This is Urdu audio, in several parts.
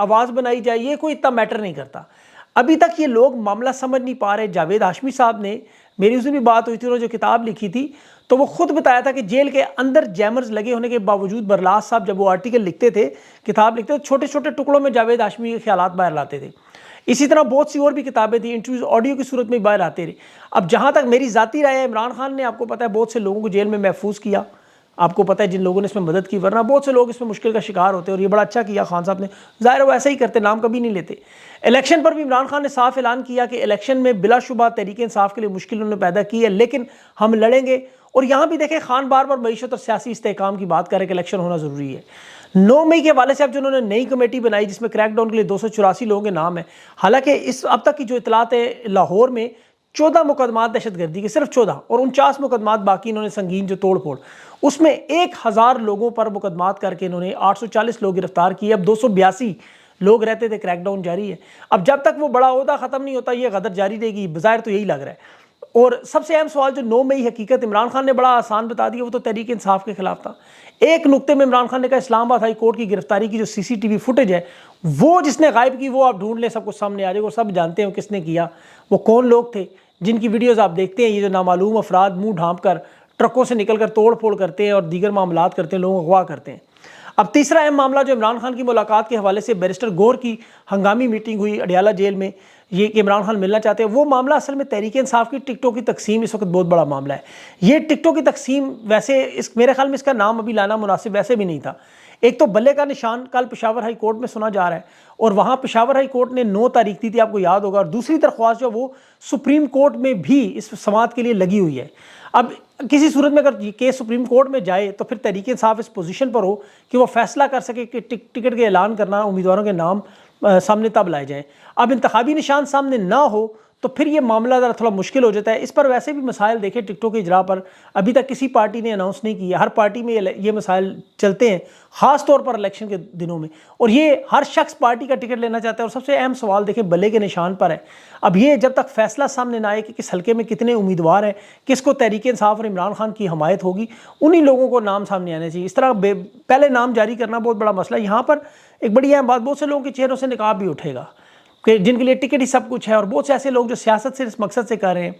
آواز بنائی جائے، یہ کوئی اتنا میٹر نہیں کرتا۔ ابھی تک یہ لوگ معاملہ سمجھ نہیں پا رہے۔ جاوید ہاشمی صاحب نے، میری اس دن بھی بات ہوئی تھی، انہوں نے جو کتاب لکھی تھی تو وہ خود بتایا تھا کہ جیل کے اندر جیمرز لگے ہونے کے باوجود برلاس صاحب جب وہ آرٹیکل لکھتے تھے، کتاب لکھتے تھے، چھوٹے چھوٹے ٹکڑوں میں جاوید ہاشمی کے خیالات باہر لاتے تھے۔ اسی طرح بہت سی اور بھی کتابیں تھیں، انٹرویوز آڈیو کی صورت میں باہر آتے رہے۔ اب جہاں تک میری ذاتی رائے ہے، عمران خان نے، آپ کو پتہ ہے، بہت سے لوگوں کو جیل میں محفوظ کیا، آپ کو پتہ ہے جن لوگوں نے اس میں مدد کی، ورنہ بہت سے لوگ اس میں مشکل کا شکار ہوتے ہیں، اور یہ بڑا اچھا کیا خان صاحب نے، ظاہر ہے وہ ایسا ہی کرتے، نام کبھی نہیں لیتے۔ الیکشن پر بھی عمران خان نے صاف اعلان کیا کہ الیکشن میں بلا شبہ تحریک انصاف کے لیے مشکل انہوں نے پیدا کی ہے، لیکن ہم لڑیں گے۔ اور یہاں بھی دیکھیں خان بار بار معیشت اور سیاسی استحکام کی بات کر رہے کہ الیکشن ہونا ضروری ہے۔ 9 مئی کے حوالے سے اب جو انہوں نے نئی کمیٹی بنائی جس میں کریک ڈاؤن کے لیے 284 لوگوں کے نام ہیں، حالانکہ اس اب تک کی جو اطلاعات ہے، لاہور میں 14 مقدمات دہشت گردی کے، صرف 14، اور 49 مقدمات باقی انہوں نے سنگین جو توڑ پھوڑ، اس میں 1000 لوگوں پر مقدمات کر کے انہوں نے 840 لوگ گرفتار کیے۔ اب 282 لوگ رہتے تھے، کریک ڈاؤن جاری ہے۔ اب جب تک وہ بڑا عہدہ ختم نہیں ہوتا یہ غدر جاری رہے گی، بظاہر تو یہی لگ رہا ہے۔ اور سب سے اہم سوال جو 9 مئی حقیقت عمران خان نے بڑا آسان بتا دیا، وہ تو تحریک انصاف کے خلاف تھا۔ ایک نقطے میں عمران خان نے کہا اسلام آباد ہائی کورٹ کی گرفتاری کی جو سی سی ٹی وی فوٹیج ہے وہ جس نے غائب کی وہ آپ ڈھونڈ لیں، سب کچھ سامنے آ جائے گا، اور سب جانتے ہیں کس نے کیا، وہ کون لوگ تھے جن کی ویڈیوز آپ دیکھتے ہیں، یہ جو نامعلوم افراد منہ ڈھانپ کر ٹرکوں سے نکل کر توڑ پھوڑ کرتے ہیں اور دیگر معاملات کرتے ہیں، لوگوں کو اغوا کرتے ہیں۔ اب تیسرا اہم معاملہ جو عمران خان کی ملاقات کے حوالے سے بیرسٹر گور کی ہنگامی میٹنگ ہوئی اڈیالہ جیل میں، یہ کہ عمران خان ملنا چاہتے ہیں، وہ معاملہ اصل میں تحریک انصاف کی ٹکٹوں کی تقسیم اس وقت بہت بڑا معاملہ ہے۔ یہ ٹکٹوں کی تقسیم ویسے میرے خیال میں اس کا نام ابھی لانا مناسب ویسے بھی نہیں تھا۔ ایک تو بلے کا نشان کل پشاور ہائی کورٹ میں سنا جا رہا ہے، اور وہاں پشاور ہائی کورٹ نے 9 تاریخ دی تھی، آپ کو یاد ہوگا، اور دوسری درخواست جو وہ سپریم کورٹ میں بھی اس سماعت کے لیے لگی ہوئی ہے۔ اب کسی صورت میں اگر یہ کیس سپریم کورٹ میں جائے تو پھر تحریک انصاف اس پوزیشن پر ہو کہ وہ فیصلہ کر سکے کہ ٹکٹ کے اعلان کرنا، امیدواروں کے نام سامنے تب لائے جائیں۔ اب انتخابی نشان سامنے نہ ہو تو پھر یہ معاملہ ذرا تھوڑا مشکل ہو جاتا ہے۔ اس پر ویسے بھی مسائل دیکھیں ٹکٹوں کے اجرا پر ابھی تک کسی پارٹی نے اناؤنس نہیں کیا، ہر پارٹی میں یہ مسائل چلتے ہیں، خاص طور پر الیکشن کے دنوں میں، اور یہ ہر شخص پارٹی کا ٹکٹ لینا چاہتا ہے۔ اور سب سے اہم سوال دیکھیں بلے کے نشان پر ہے، اب یہ جب تک فیصلہ سامنے نہ آئے کہ کس حلقے میں کتنے امیدوار ہیں، کس کو تحریک انصاف اور عمران خان کی حمایت ہوگی، انہی لوگوں کو نام سامنے آنے چاہیے۔ اس طرح پہلے نام جاری کرنا بہت بڑا مسئلہ ہے۔ یہاں پر ایک بڑی اہم بات، بہت سے لوگوں کے چہروں سے نقاب بھی اٹھے گا کہ جن کے لیے ٹکٹ ہی سب کچھ ہے، اور بہت سے ایسے لوگ جو سیاست سے اس مقصد سے کر رہے ہیں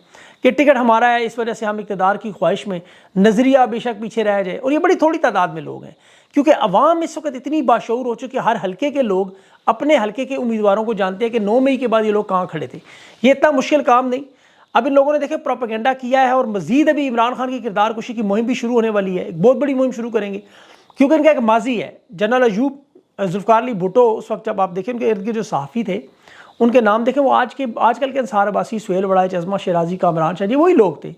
کہ ٹکٹ ہمارا ہے، اس وجہ سے ہم اقتدار کی خواہش میں نظریہ بے شک پیچھے رہ جائے، اور یہ بڑی تھوڑی تعداد میں لوگ ہیں، کیونکہ عوام اس وقت اتنی باشعور ہو چکی ہے، ہر حلقے کے لوگ اپنے حلقے کے امیدواروں کو جانتے ہیں کہ 9 مئی کے بعد یہ لوگ کہاں کھڑے تھے۔ یہ اتنا مشکل کام نہیں۔ اب ان لوگوں نے دیکھے پروپیگنڈا کیا ہے، اور مزید ابھی عمران خان کی کردار کشی کی مہم بھی شروع ہونے والی ہے، ایک بہت بڑی مہم شروع کریں گے، کیونکہ ان کا ایک ماضی ہے۔ جنرل ایوب ذوالفقار علی بھٹو، اس وقت جب آپ دیکھیں ان کے ارد گرد جو صحافی تھے ان کے نام دیکھیں، وہ آج کل کے انصار عباسی، سہیل وڑائچ، عظمہ شیرازی، کامران شاہ، یہ وہی لوگ تھے،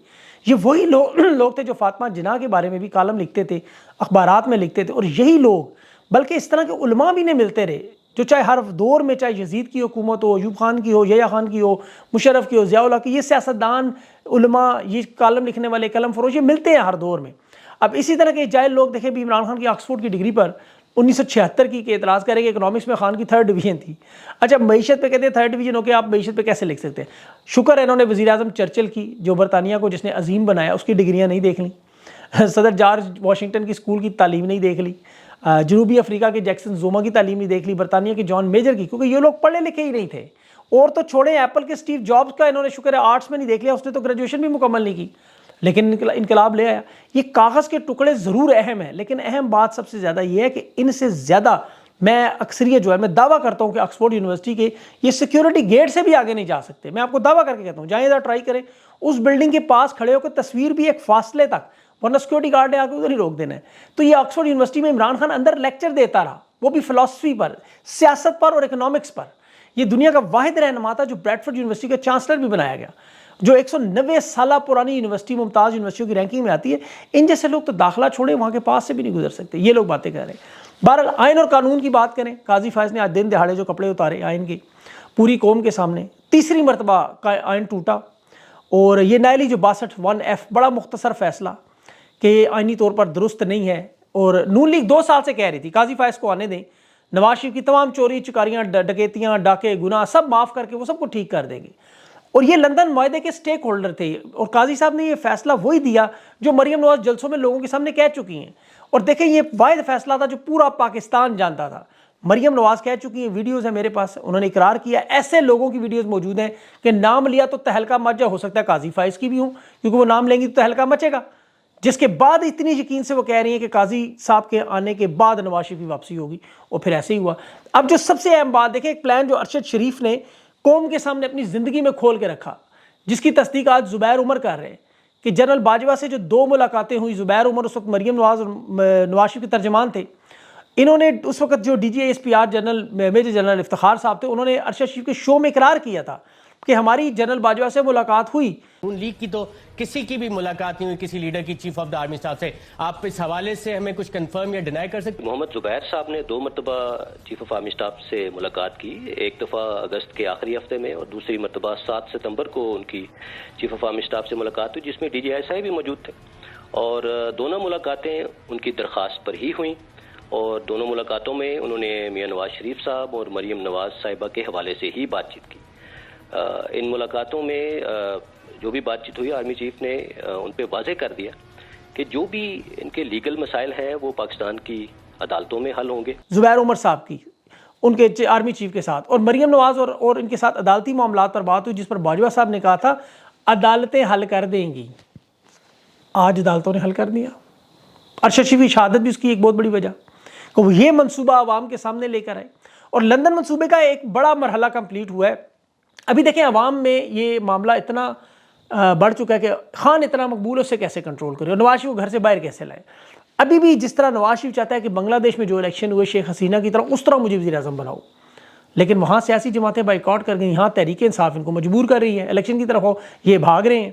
یہ وہی لوگ تھے جو فاطمہ جناح کے بارے میں بھی کالم لکھتے تھے، اخبارات میں لکھتے تھے، اور یہی لوگ بلکہ اس طرح کے علماء بھی نہیں ملتے رہے جو چاہے ہر دور میں، چاہے یزید کی حکومت ہو، ایوب خان کی ہو، یحییٰ خان کی ہو، مشرف کی ہو، ضیاء اللہ کی، یہ سیاستدان، علماء، یہ کالم لکھنے والے، قلم فروش، یہ ملتے ہیں ہر دور میں۔ اب اسی طرح کے جاہل لوگ دیکھیں بھی عمران خان کی آکسفورڈ کی ڈگری پر 1976 کی کہ اعتراض کرے کہ اکنامکس میں خان کی 3rd ڈویژن تھی۔ اچھا معیشت پہ کہتے ہیں 3rd ڈویژن ہو کے آپ معیشت پہ کیسے لکھ سکتے ہیں؟ شکر ہے انہوں نے وزیر اعظم چرچل کی، جو برطانیہ کو جس نے عظیم بنایا، اس کی ڈگریاں نہیں دیکھ لیں، صدر جارج واشنگٹن کی اسکول کی تعلیم نہیں دیکھ لی، جنوبی افریقہ کے جیکسن زوما کی تعلیم نہیں دیکھ لی، برطانیہ کے جان میجر کی، کیونکہ یہ لوگ پڑھے لکھے ہی نہیں تھے۔ اور تو چھوڑیں ایپل کے اسٹیو جابز کا انہوں نے شکر ہے آرٹس میں نہیں دیکھ لیا، اس نے تو گریجویشن بھی مکمل نہیں کی، لیکن انقلاب لے آیا۔ یہ کاغذ کے ٹکڑے ضرور اہم ہیں، لیکن اہم بات سب سے زیادہ یہ ہے کہ ان سے زیادہ میں اکثریت جو ہے، میں دعویٰ کرتا ہوں کہ آکسفورڈ یونیورسٹی کے یہ سیکیورٹی گیٹ سے بھی آگے نہیں جا سکتے۔ میں آپ کو دعویٰ کر کے کہتا ہوں، جائیں ذرا ٹرائی کریں، اس بلڈنگ کے پاس کھڑے ہو کے تصویر بھی ایک فاصلے تک، ورنہ سیکیورٹی گارڈ نے آ کے ادھر ہی روک دینا ہے۔ تو یہ آکسفورڈ یونیورسٹی میں عمران خان اندر لیکچر دیتا رہا، وہ بھی فلسفی پر، سیاست پر اور اکنامکس پر۔ یہ دنیا کا واحد رہنما تھا جو بریڈفورڈ یونیورسٹی کا چانسلر بھی بنایا گیا، جو 190 سالہ پرانی یونیورسٹی، ممتاز یونیورسٹیوں کی رینکنگ میں آتی ہے۔ ان جیسے لوگ تو داخلہ چھوڑے وہاں کے پاس سے بھی نہیں گزر سکتے، یہ لوگ باتیں کر رہے ہیں۔ بہرحال آئین اور قانون کی بات کریں، قاضی فائز نے آج دن دہاڑے جو کپڑے اتارے آئین کے پوری قوم کے سامنے، تیسری مرتبہ آئین ٹوٹا، اور یہ نائلی جو 62(1)(f) بڑا مختصر فیصلہ کہ آئینی طور پر درست نہیں ہے، اور نون لیگ 2 سال سے کہہ رہی تھی قاضی فائز کو آنے دیں، نواز شریف کی تمام چوری چکاریاں، ڈکیتیاں، ڈاکے، گناہ سب معاف کر کے وہ سب کو ٹھیک کر دیں گے۔ اور یہ لندن معاہدے کے سٹیک ہولڈر تھے، اور قاضی صاحب نے یہ فیصلہ وہی دیا جو مریم نواز جلسوں میں لوگوں کے سامنے کہہ چکی ہیں۔ اور دیکھیں یہ واحد فیصلہ تھا جو پورا پاکستان جانتا تھا، مریم نواز کہہ چکی ہیں, ویڈیوز ہیں میرے پاس, انہوں نے اقرار کیا, ایسے لوگوں کی ویڈیوز موجود ہیں کہ نام لیا تو تہلکہ مچ جائے, ہو سکتا ہے قاضی فائز کی بھی ہوں, کیونکہ وہ نام لیں گی تو تہلکہ مچے گا, جس کے بعد اتنی یقین سے وہ کہہ رہی ہیں کہ قاضی صاحب کے آنے کے بعد نواز شریف کی واپسی ہوگی, اور پھر ایسے ہی ہوا. اب جو سب سے اہم بات دیکھیں, ایک پلان جو ارشد شریف نے قوم کے سامنے اپنی زندگی میں کھول کے رکھا, جس کی تصدیق آج زبیر عمر کر رہے ہیں, کہ جنرل باجوہ سے جو 2 ملاقاتیں ہوئی, زبیر عمر اس وقت مریم نواز اور نواز شریف کے ترجمان تھے, انہوں نے اس وقت جو D G S P R general major general Iftikhar صاحب تھے, انہوں نے ارشد شریف کے شو میں اقرار کیا تھا کہ ہماری جنرل باجوہ سے ملاقات ہوئی. نون لیگ کی تو کسی کی بھی ملاقات نہیں ہوئی کسی لیڈر کی chief of the army staff سے. آپ اس حوالے سے ہمیں کچھ کنفرم یا ڈینائی کر سکتے ہیں؟ محمد زبیر صاحب نے 2 مرتبہ چیف آف آرمی اسٹاف سے ملاقات کی, ایک دفعہ اگست کے آخری ہفتے میں, اور دوسری مرتبہ 7 ستمبر کو ان کی چیف آف آرمی اسٹاف سے ملاقات ہوئی, جس میں ڈی جی ایس آئی بھی موجود تھے, اور دونوں ملاقاتیں ان کی درخواست پر ہی ہوئیں, اور دونوں ملاقاتوں میں انہوں نے میاں نواز شریف صاحب اور مریم نواز صاحبہ کے حوالے سے ہی بات چیت کی. ان ملاقاتوں میں جو بھی بات چیت ہوئی, آرمی چیف نے ان پہ واضح کر دیا کہ جو بھی ان کے لیگل مسائل ہیں وہ پاکستان کی عدالتوں میں حل ہوں گے. زبیر عمر صاحب کی ان کے آرمی چیف کے ساتھ, اور مریم نواز اور ان کے ساتھ عدالتی معاملات پر بات ہوئی, جس پر باجوہ صاحب نے کہا تھا عدالتیں حل کر دیں گی. آج عدالتوں نے حل کر دیا. ارشد شریف کی شہادت بھی اس کی ایک بہت بڑی وجہ کہ وہ یہ منصوبہ عوام کے سامنے لے کر آئے, اور لندن منصوبے کا ایک بڑا مرحلہ کمپلیٹ ہوا ہے. ابھی دیکھیں عوام میں یہ معاملہ اتنا بڑھ چکا ہے کہ خان اتنا مقبول ہے, اسے کیسے کنٹرول کرے, اور نواز شریف کو گھر سے باہر کیسے لائے. ابھی بھی جس طرح نواز شریف چاہتا ہے کہ بنگلہ دیش میں جو الیکشن ہوئے شیخ حسینہ کی طرح, اس طرح مجھے وزیر اعظم بناؤ, لیکن وہاں سیاسی جماعتیں بائیکاٹ کر گئی, یہاں تحریک انصاف ان کو مجبور کر رہی ہے الیکشن کی طرف ہو, یہ بھاگ رہے ہیں.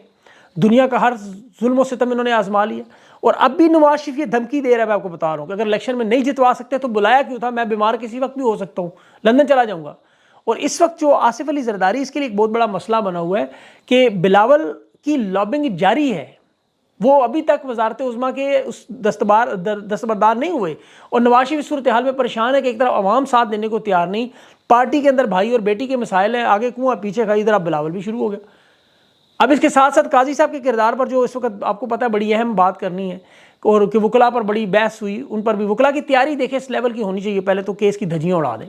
دنیا کا ہر ظلم و ستم انہوں نے آزما لیا, اور اب بھی نواز شریف یہ دھمکی دے رہا ہے, میں آپ کو بتا رہا ہوں کہ اگر الیکشن میں نہیں جتوا سکتے تو بلایا کیوں تھا, میں بیمار کسی وقت بھی ہو سکتا ہوں, لندن چلا جاؤں گا. اور اس وقت جو آصف علی زرداری, اس کے لیے ایک بہت بڑا مسئلہ بنا ہوا ہے کہ بلاول کی لابنگ جاری ہے, وہ ابھی تک وزارت عظمیٰ کے اس دستبردار نہیں ہوئے, اور نواز شریف اس صورتحال میں پریشان ہے کہ ایک طرف عوام ساتھ دینے کو تیار نہیں, پارٹی کے اندر بھائی اور بیٹی کے مسائل ہیں, آگے کنواں پیچھے کھائی, ادھر اب بلاول بھی شروع ہو گیا. اب اس کے ساتھ ساتھ قاضی صاحب کے کردار پر جو اس وقت آپ کو پتہ ہے بڑی اہم بات کرنی ہے, اور کہ وکلا پر بڑی بحث ہوئی, ان پر بھی وکلا کی تیاری دیکھیں اس لیول کی ہونی چاہیے, پہلے تو کیس کی دھجیاں اڑا دیں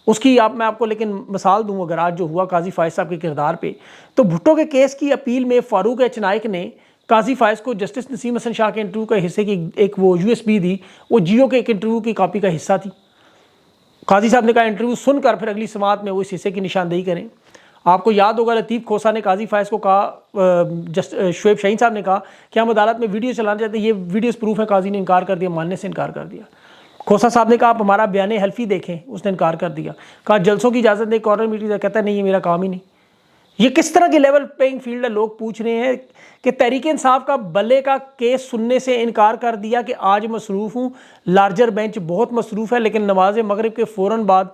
اس کی. میں آپ کو لیکن مثال دوں, اگر آج جو ہوا قاضی فائز صاحب کے کردار پہ, تو بھٹو کے کیس کی اپیل میں فاروق ایچ نائک نے قاضی فائز کو جسٹس نسیم حسن شاہ کے انٹرویو کا حصے کی ایک وہ یو ایس بی دی, وہ جیو کے ایک انٹرویو کی کاپی کا حصہ تھی. قاضی صاحب نے کہا انٹرویو سن کر پھر اگلی سماعت میں وہ اس حصے کی نشاندہی کریں. آپ کو یاد ہوگا لطیف کھوسا نے قاضی فائز کو کہا, شعیب شاہین صاحب نے کہا کہ ہم عدالت میں ویڈیو چلانا چاہتے ہیں, یہ ویڈیوز پروف ہے. قاضی نے انکار کر دیا, ماننے سے انکار کر دیا. کھوسا صاحب نے کہا آپ ہمارا بیان حلفی دیکھیں, اس نے انکار کر دیا. کہا جلسوں کی اجازت دیں, کارنر میٹنگ, کہتا ہے نہیں یہ میرا کام ہی نہیں. یہ کس طرح کی لیول پلینگ فیلڈ ہے؟ لوگ پوچھ رہے ہیں کہ تحریک انصاف کا بلے کا کیس سننے سے انکار کر دیا کہ آج مصروف ہوں, لارجر بینچ بہت مصروف ہے, لیکن نماز مغرب کے فوراً بعد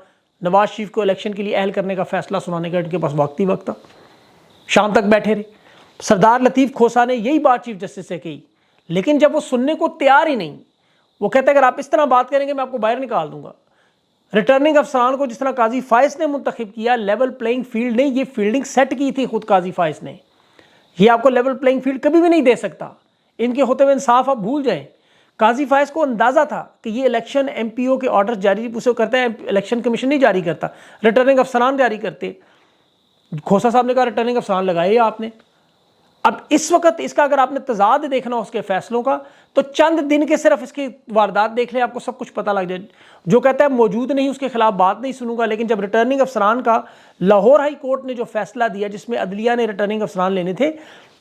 نواز شریف کو الیکشن کے لیے اہل کرنے کا فیصلہ سنانے کا ان کے پاس وقت ہی وقت تھا, شام تک بیٹھے رہے. سردار لطیف کھوسا نے یہی بات چیف جسٹس سے کہی, لیکن جب وہ سننے کو تیار ہی نہیں, وہ کہتے ہیں اگر آپ اس طرح بات کریں گے میں آپ کو باہر نکال دوں گا. ریٹرننگ افسران کو جس طرح قاضی فائز نے منتخب کیا, لیول پلینگ فیلڈ نہیں, یہ فیلڈنگ سیٹ کی تھی خود قاضی فائز نے, یہ آپ کو لیول پلینگ فیلڈ کبھی بھی نہیں دے سکتا. ان کے ہوتے ہوئے انصاف آپ بھول جائیں. قاضی فائز کو اندازہ تھا کہ یہ الیکشن ایم پی او کے آرڈر جاری اسے کرتا ہے, الیکشن کمیشن نہیں جاری کرتا, ریٹرننگ افسران جاری کرتے. کھوسا صاحب نے کہا ریٹرننگ افسران لگائے آپ نے. اب اس وقت اس کا اگر آپ نے تضاد دیکھنا اس کے فیصلوں کا, تو چند دن کے صرف اس کی واردات دیکھ لیں, آپ کو سب کچھ پتہ لگ جائے. جو کہتا ہے موجود نہیں اس کے خلاف بات نہیں سنوں گا, لیکن جب ریٹرننگ افسران کا لاہور ہائی کورٹ نے جو فیصلہ دیا جس میں عدلیہ نے ریٹرننگ افسران لینے تھے,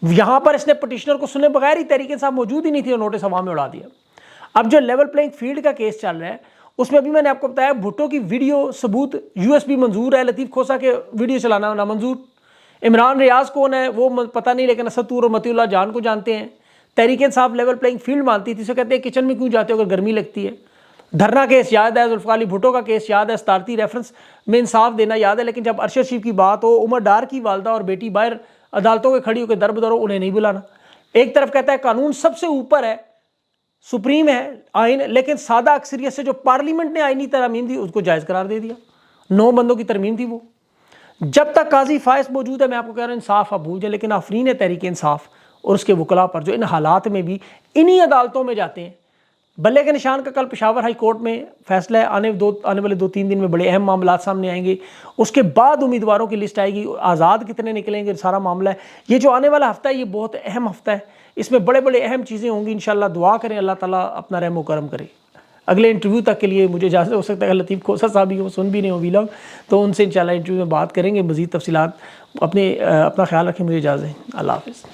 یہاں پر اس نے پٹیشنر کو سنے بغیر ہی تحریک انصاف موجود ہی نہیں تھی اور نوٹس عوام میں اڑا دیا. اب جو لیول پلینگ فیلڈ کا کیس چل رہا ہے اس میں ابھی میں نے آپ کو بتایا بھٹو کی ویڈیو ثبوت یو ایس بی منظور ہے, لطیف کھوسا کے ویڈیو چلانا نامنظور. عمران ریاض کون ہے وہ پتہ نہیں, لیکن اسد طور اور متی اللہ جان کو جانتے ہیں. Tehreek Insaf level playing field مانتی تھی, اسے کہتے ہیں کچن میں کیوں جاتے ہو اگر گرمی لگتی ہے. دھرنا کیس یاد ہے, ذوالفقار علی بھٹو کا کیس یاد ہے, ستارتی ریفرنس میں انصاف دینا یاد ہے, لیکن جب ارشد شریف کی بات ہو, عمر ڈار کی والدہ اور بیٹی باہر عدالتوں کے کھڑی ہو کے در بدر ہو, انہیں نہیں بلانا. ایک طرف کہتا ہے قانون سب سے اوپر ہے, سپریم ہے آئین, لیکن سادہ اکثریت سے جو پارلیمنٹ نے آئینی ترامیم دی اس کو جائز قرار دے دیا. 9 بندوں کی ترمیم تھی وہ. جب تک قاضی فائز موجود ہے میں آپ کو کہہ رہا ہوں انصاف آپ بھول جائیں, لیکن آفرین ہے تحریک انصاف اور اس کے وکلا پر جو ان حالات میں بھی انہی عدالتوں میں جاتے ہیں بلے کے نشان کا کل پشاور ہائی کورٹ میں فیصلہ ہے، آنے والے 2-3 دن میں بڑے اہم معاملات سامنے آئیں گے. اس کے بعد امیدواروں کی لسٹ آئے گی، آزاد کتنے نکلیں گے، سارا معاملہ ہے. یہ جو آنے والا ہفتہ ہے یہ بہت اہم ہفتہ ہے، اس میں بڑے بڑے اہم چیزیں ہوں گی. انشاءاللہ دعا کریں اللہ تعالیٰ اپنا رحم و کرم کرے. اگلے انٹرویو تک کے لیے مجھے اجازت، ہو سکتا ہے لطیف کھوسہ صاحب بھی وہ سن بھی نہیں ہو ویلاگ، تو ان سے انشاءاللہ انٹرویو میں بات کریں گے مزید تفصیلات. اپنا خیال رکھیں، مجھے اجازت ہے. اللہ حافظ.